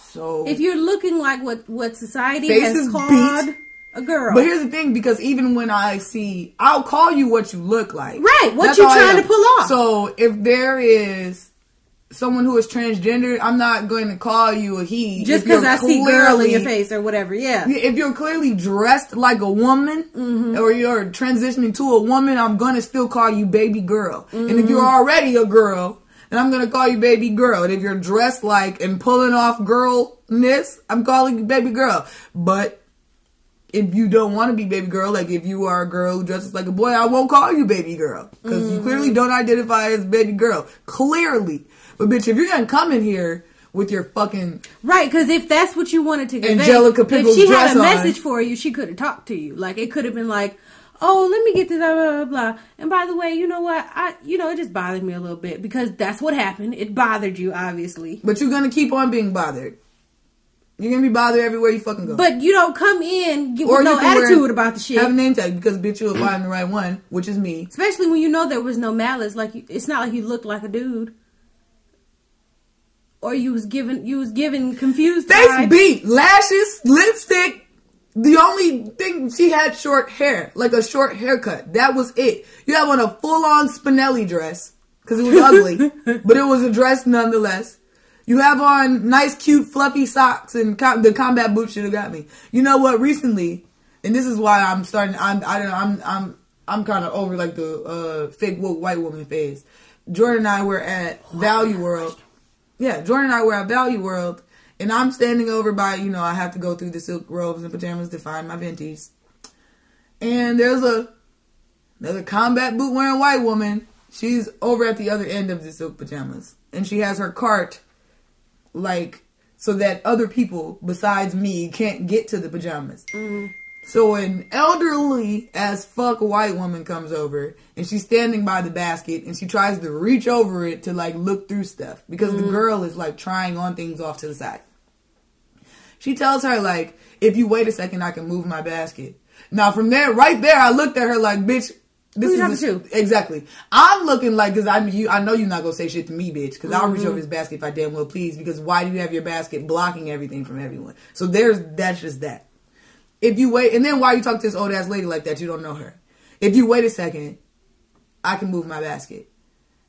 so if you're looking like what society has called a girl. But here's the thing, because even when I'll call you what you look like. Right, what you're trying to pull off. So if there is someone who is transgender, I'm not going to call you a he. Just because I see girl in your face or whatever, yeah. If you're clearly dressed like a woman, or you're transitioning to a woman, I'm going to still call you baby girl. And if you're already a girl, then I'm going to call you baby girl. And if you're dressed like and pulling off girlness, I'm calling you baby girl. But if you don't want to be baby girl, like if you are a girl who dresses like a boy, I won't call you baby girl. Because you clearly don't identify as baby girl. Clearly. But bitch, if you're going to come in here with your fucking... Right, because if that's what you wanted to convey, Angelica Pickles if she had a dress message for you, she could have talked to you. Like, it could have been like, oh, let me get this, blah, blah, blah. And by the way, you know what? It just bothered me a little bit because that's what happened. It bothered you, obviously. But you're going to keep on being bothered. You're going to be bothered everywhere you fucking go. But you don't come in with no attitude about the shit. Have a name tag, because bitch, you'll find the right one, which is me. Especially when you know there was no malice. Like, it's not like you looked like a dude. Or you was given confused Face vibes. beat, lashes, lipstick, The only thing, she had short hair, like a short haircut. That was it. You have on a full-on Spinelli dress, because it was ugly, but it was a dress nonetheless. You have on nice, cute, fluffy socks, and the combat boots should have got me. You know what? Recently, and this is why I'm kind of over like the fake woke white woman phase. Jordan and I were at Value World. Yeah, Jordan and I were at Value World. And I'm standing over by, I have to go through the silk robes and pajamas to find my Venties. And there's another combat boot wearing white woman. She's over at the other end of the silk pajamas. And she has her cart, like, so that other people besides me can't get to the pajamas. Mm-hmm. So an elderly as fuck white woman comes over and she's standing by the basket and she tries to reach over it to like look through stuff because the girl is like trying on things off to the side. She tells her like, if you wait a second, I can move my basket. Now from there, right there, I looked at her like, bitch, this is exactly. I'm looking like, cause I know you're not gonna say shit to me, bitch, cause I'll reach over this basket if I damn well please. Because why do you have your basket blocking everything from everyone? So that's just that. If you wait, and then why you talk to this old ass lady like that? You don't know her. If you wait a second, I can move my basket.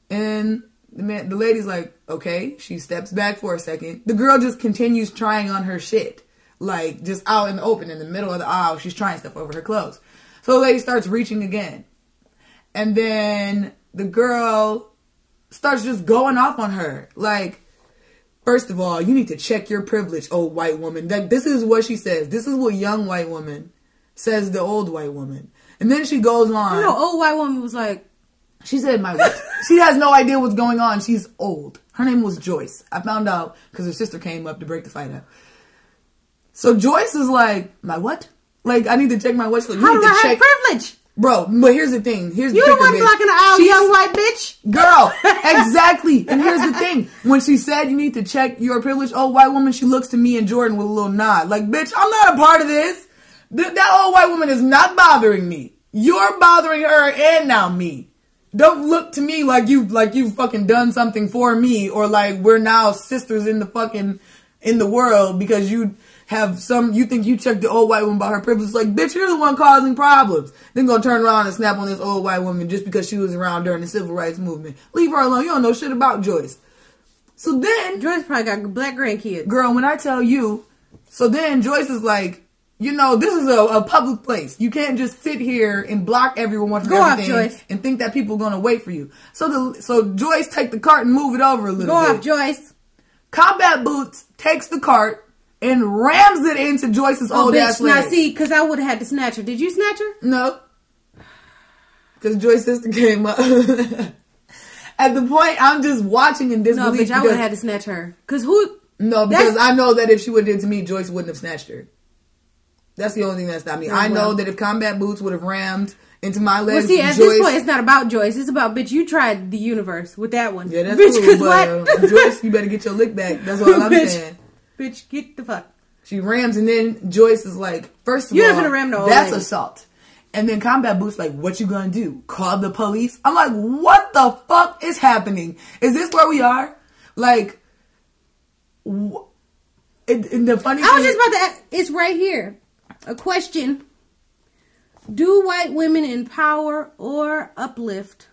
And the lady's like, okay. She steps back for a second. The girl just continues trying on her shit. Like, just out in the open, in the middle of the aisle. She's trying stuff over her clothes. So the lady starts reaching again. And then the girl starts just going off on her. Like, first of all, you need to check your privilege, old white woman. Like, this is what she says. This is what young white woman says to old white woman. And then she goes on. Old white woman was like... She said, she has no idea what's going on. She's old. Her name was Joyce. I found out because her sister came up to break the fight up. So Joyce is like, my what? Like, I need to check my what? How do I have privilege? Bro, but here's the thing. Here's the You the one blocking the aisle, young white bitch. Girl, exactly. And here's the thing. When she said you need to check your privilege, old white woman, she looks to me and Jordan with a little nod. Like, bitch, I'm not a part of this. That old white woman is not bothering me. You're bothering her and now me. Don't look to me like you've fucking done something for me or like we're now sisters in the world because you think you checked the old white woman about her privilege. Like, bitch, you're the one causing problems. Then gonna turn around and snap on this old white woman just because she was around during the civil rights movement. Leave her alone. You don't know shit about Joyce. So then... Joyce probably got black grandkids. Girl, when I tell you... So then Joyce is like, this is a public place. You can't just sit here and block everyone from everything Joyce. And think that people are gonna wait for you. So Joyce take the cart and move it over a little bit. Go off, Joyce. Combat Boots takes the cart and rams it into Joyce's old ass leg. Now see, because I would have had to snatch her. Did you snatch her? No. Because Joyce's sister came up. At the point, I'm just watching in disbelief. No, bitch, I would have had to snatch her. Because who... No, because I know that if she would have did it to me, Joyce wouldn't have snatched her. That's the only thing that stopped me. I know that if Combat Boots would have rammed into my legs, well, see, at this point, it's not about Joyce. It's about, bitch, you tried the universe with that one. Yeah, that's bitch, cool, but Joyce, you better get your lick back. That's all I'm saying. Bitch, get the fuck. She rams, and then Joyce is like, first of all, that's assault. And then Combat Boots like, what you gonna do? Call the police? I'm like, what the fuck is happening? Is this where we are? Like, the funny thing... I was just about to ask, it's right here. A question. Do white women empower or uplift,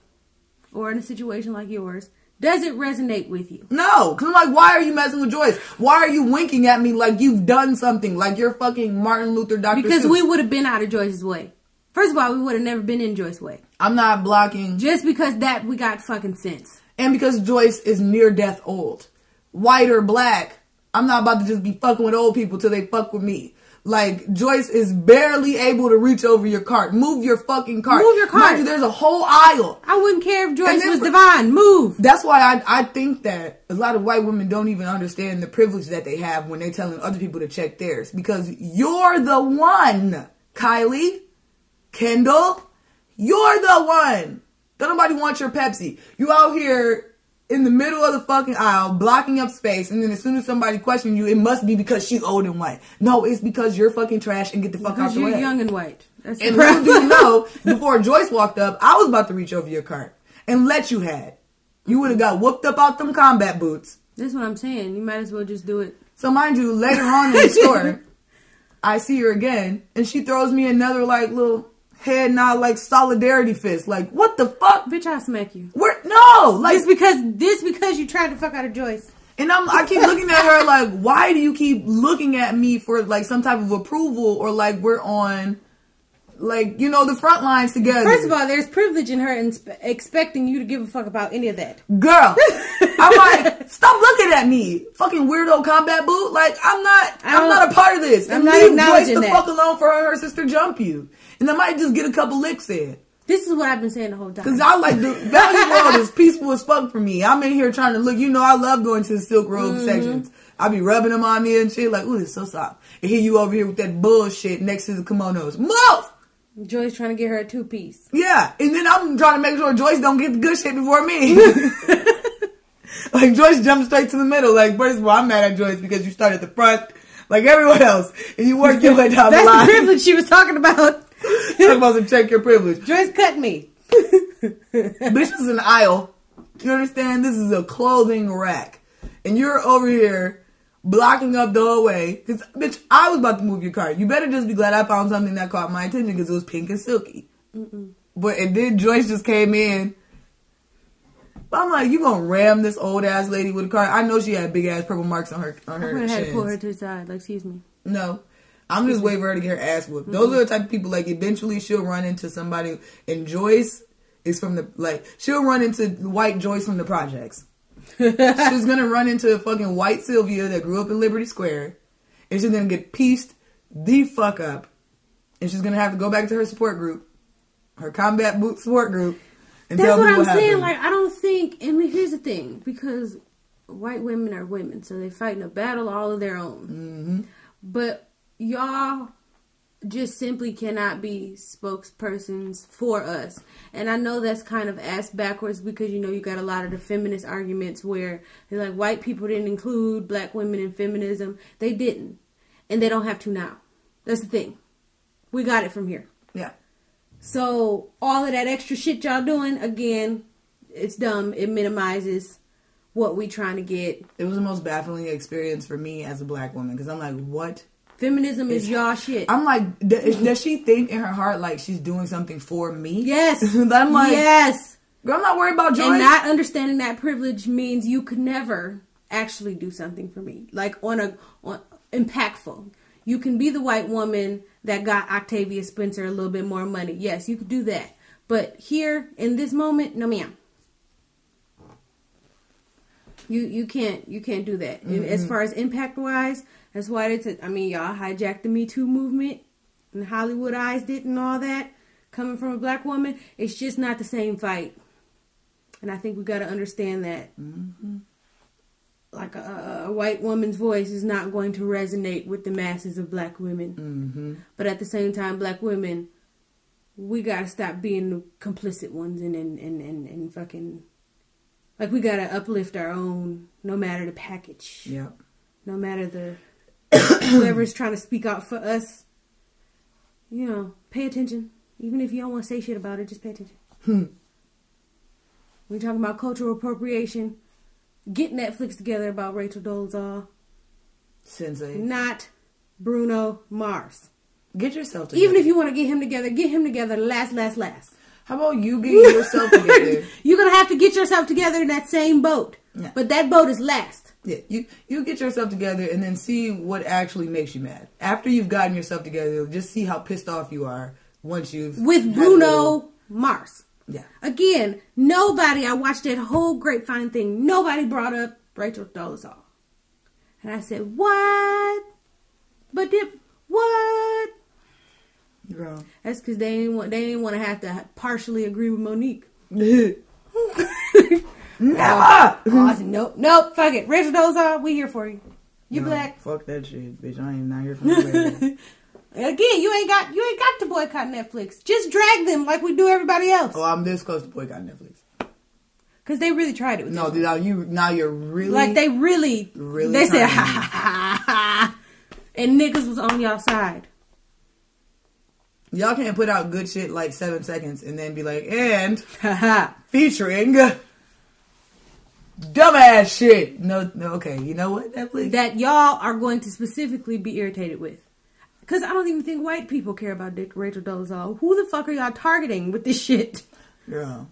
or in a situation like yours, does it resonate with you? No. Because I'm like, why are you messing with Joyce? Why are you winking at me like you've done something? Like you're fucking Martin Luther, Dr. Because Seuss. we would have been out of Joyce's way. First of all, we would have never been in Joyce's way. I'm not blocking. Just because that we got fucking sense. And because Joyce is near death old. White or black, I'm not about to just be fucking with old people till they fuck with me. Like, Joyce is barely able to reach over your cart. Move your fucking cart. Move your cart. Mind you, there's a whole aisle. I wouldn't care if Joyce was divine. Move. That's why I think that a lot of white women don't even understand the privilege that they have when they're telling other people to check theirs. Because you're the one, Kylie, Kendall, you're the one. Don't nobody want your Pepsi. You out here in the middle of the fucking aisle, blocking up space, and then as soon as somebody questions you, it must be because she's old and white. No, it's because you're fucking trash and get the fuck out the way. Because you're young and white. That's and little do you know, before Joyce walked up, I was about to reach over your cart and let you have. You would have got whooped up out them Combat Boots. That's what I'm saying. You might as well just do it. So mind you, later on in the store, I see her again, and she throws me another like little head nod, like solidarity fist. Like, what the fuck? Bitch, I'll smack you. No! Like, this because you tried to fuck out of Joyce. And I keep looking at her like, why do you keep looking at me for like some type of approval, or like we're on, like, you know, the front lines together? First of all, there's privilege in her expecting you to give a fuck about any of that. Girl, I'm like, stop looking at me, fucking weirdo combat boot. Like, I'm not a part of this. I'm not acknowledging Joyce that. the fuck alone for her and her sister jump you, and I might just get a couple licks in. This is what I've been saying the whole time. Because I like the value world is peaceful as fuck for me. I'm in here trying to look. You know, I love going to the silk robe sections. I be rubbing them on me and shit. Like, ooh, this is so soft. And here you over here with that bullshit next to the kimonos. Move! Joyce trying to get her a 2-piece. Yeah. And then I'm trying to make sure Joyce don't get the good shit before me. Like, Joyce jumped straight to the middle. Like, first of all, I'm mad at Joyce because you started at the front like everyone else. And you worked your way down the line. That's the privilege she was talking about. You're supposed to check your privilege. Joyce cut me. This is an aisle. You understand? This is a clothing rack. And you're over here blocking up the whole way. Because, bitch, I was about to move your cart. You better just be glad I found something that caught my attention because it was pink and silky. But and then Joyce just came in. But I'm like, you gonna ram this old ass lady with a cart? I know she had big ass purple marks on her I would have had to pull her to the side. Like, excuse me. No. I'm just waiting for her to get her ass whooped. Those are the type of people, like, eventually she'll run into somebody. And Joyce is from the, like, she'll run into white Joyce from the projects. She's going to run into a fucking white Sylvia that grew up in Liberty Square. And she's going to get pieced the fuck up. And she's going to have to go back to her support group. Her combat boot support group. And that's tell what me I'm saying. happened. Like, I don't think, and here's the thing. Because white women are women. So they fight in a battle all of their own. But y'all just simply cannot be spokespersons for us. And I know that's kind of ass backwards because, you know, you got a lot of the feminist arguments where they're like, white people didn't include black women in feminism. They didn't. And they don't have to now. That's the thing. We got it from here. Yeah. So all of that extra shit y'all doing, again, it's dumb. It minimizes what we trying to get. It was the most baffling experience for me as a black woman because I'm like, what? Feminism is y'all shit. I'm like, does she think in her heart like she's doing something for me? Yes. I'm like, yes. Girl, I'm not worried about Joyce. And not understanding that privilege means you could never actually do something for me. Like on impactful. You can be the white woman that got Octavia Spencer a little bit more money. Yes, you could do that. But here in this moment, no ma'am. You can't do that. As far as impact wise, that's why y'all hijacked the Me Too movement and Hollywoodized it and all that. Coming from a black woman, it's just not the same fight. And I think we got to understand that. Like a white woman's voice is not going to resonate with the masses of black women. But at the same time, black women, we got to stop being the complicit ones and fucking... Like, we got to uplift our own, no matter the package. Yeah. No matter the... whoever's trying to speak out for us, you know, pay attention. Even if you don't want to say shit about it, just pay attention. We're talking about cultural appropriation. Get Netflix together about Rachel Dolezal. Sensei. Not Bruno Mars. Get yourself together. Even if you want to get him together last. How about you get yourself together? You're going to have to get yourself together in that same boat. Yeah. But that boat is last. Yeah, you get yourself together and then see what actually makes you mad. After you've gotten yourself together, just see how pissed off you are once you've... With Bruno Mars. Yeah. Again, nobody, I watched that whole Grapevine thing, nobody brought up Rachel Dolezal. And I said, what? But what? Girl. That's because they didn't want to have to partially agree with Monique. Never! I said, nope, fuck it. Rachel Dolezal, we here for you. You black. Fuck that shit, bitch. I ain't not here for you. Again, you ain't got to boycott Netflix. Just drag them like we do everybody else. Oh, I'm this close to boycott Netflix. Because they really tried it with No, dude, now you're really... Like, they really they said, ha, ha, ha, ha. And niggas was on y'all side. Y'all can't put out good shit like 7 seconds and then be like, and Haha. featuring dumbass shit. No, okay. You know what, Netflix? That y'all are going to specifically be irritated with. Because I don't even think white people care about Rachel Dolezal. Who the fuck are y'all targeting with this shit? Yeah.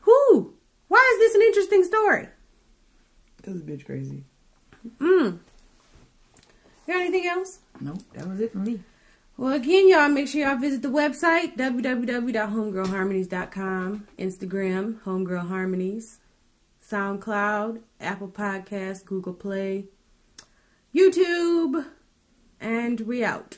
Who? Why is this an interesting story? This bitch crazy. You got anything else? Nope, that was it for me. Well, again, y'all, make sure y'all visit the website, www.homegirlharmonies.com, Instagram, Homegirl Harmonies, SoundCloud, Apple Podcasts, Google Play, YouTube, and we out.